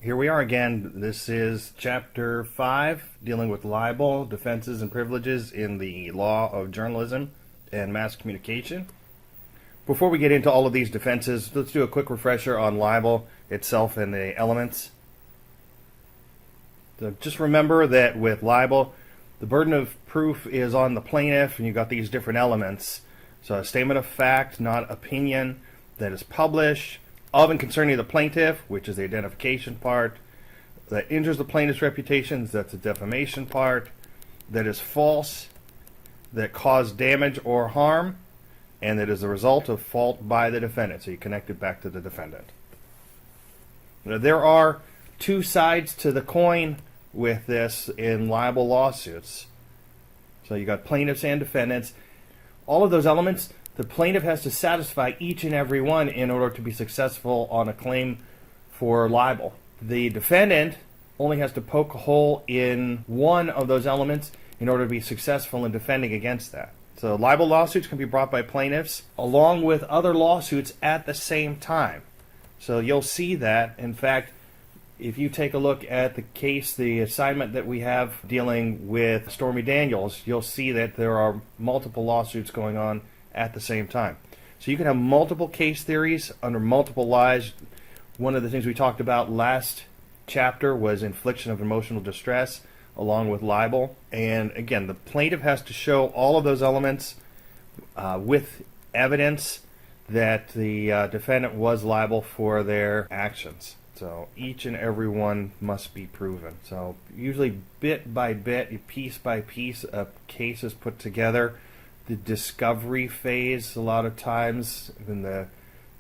Here we are again. This is Chapter 5, dealing with libel, defenses, and privileges in the law of journalism and mass communication. Before we get into all of these defenses, let's do a quick refresher on libel itself and the elements. So just remember that with libel, the burden of proof is on the plaintiff, and you've got these different elements. So a statement of fact, not opinion, that is published, of and concerning the plaintiff, which is the identification part, that injures the plaintiff's reputation, that's the defamation part, that is false, that caused damage or harm, and that is the result of fault by the defendant. So you connect it back to the defendant. Now, there are two sides to the coin with this in libel lawsuits. So you got plaintiffs and defendants. All of those elements, the plaintiff has to satisfy each and every one in order to be successful on a claim for libel. The defendant only has to poke a hole in one of those elements in order to be successful in defending against that. So libel lawsuits can be brought by plaintiffs along with other lawsuits at the same time. So you'll see that. In fact, if you take a look at the case, the assignment that we have dealing with Stormy Daniels, you'll see that there are multiple lawsuits going on at the same time. So you can have multiple case theories under multiple lies. One of the things we talked about last chapter was infliction of emotional distress along with libel. And again, the plaintiff has to show all of those elements with evidence that the defendant was liable for their actions. So each and every one must be proven. So usually bit by bit, piece by piece, a case is put together. The discovery phase, a lot of times in the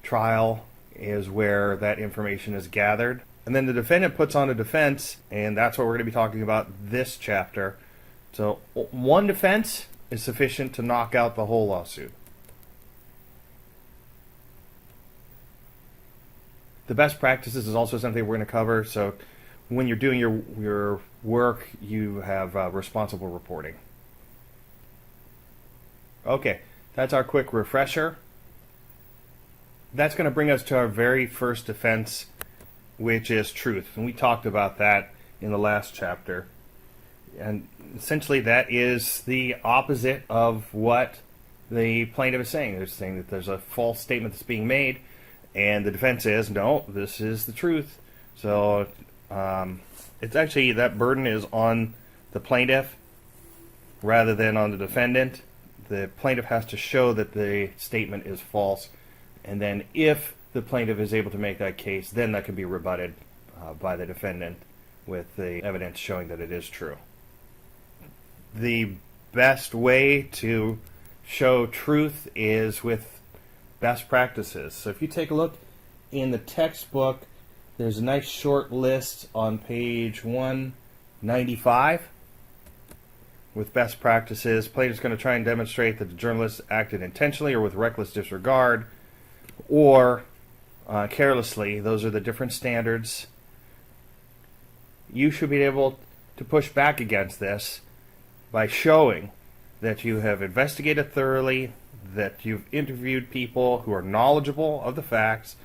trial, is where that information is gathered. And then the defendant puts on a defense, and that's what we're going to be talking about this chapter. So one defense is sufficient to knock out the whole lawsuit. The best practices is also something we're going to cover. So when you're doing your work, you have responsible reporting. Okay, that's our quick refresher. That's going to bring us to our very first defense, which is truth. And we talked about that in the last chapter. And essentially that is the opposite of what the plaintiff is saying. They're saying that there's a false statement that's being made, and the defense is, no, this is the truth. So it's actually, that burden is on the plaintiff rather than on the defendant. The plaintiff has to show that the statement is false, and then if the plaintiff is able to make that case, then that can be rebutted by the defendant with the evidence showing that it is true. The best way to show truth is with best practices. So if you take a look in the textbook, there's a nice short list on page 195 with best practices. Plaintiff's going to try and demonstrate that the journalist acted intentionally or with reckless disregard or carelessly. Those are the different standards. You should be able to push back against this by showing that you have investigated thoroughly, that you've interviewed people who are knowledgeable of the facts,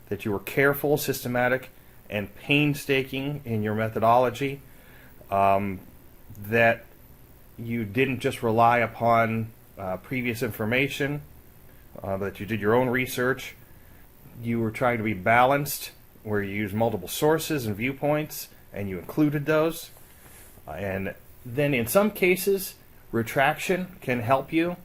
that you were careful, systematic, and painstaking in your methodology, that you didn't just rely upon previous information, that you did your own research. You were trying to be balanced, where you used multiple sources and viewpoints, and you included those. And then in some cases, retraction can help you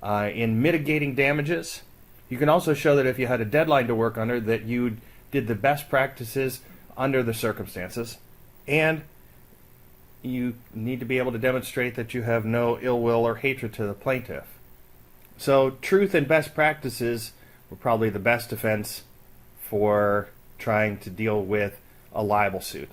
in mitigating damages. You can also show that if you had a deadline to work under, that you did the best practices under the circumstances. And you need to be able to demonstrate that you have no ill will or hatred to the plaintiff. So truth and best practices were probably the best defense for trying to deal with a libel suit.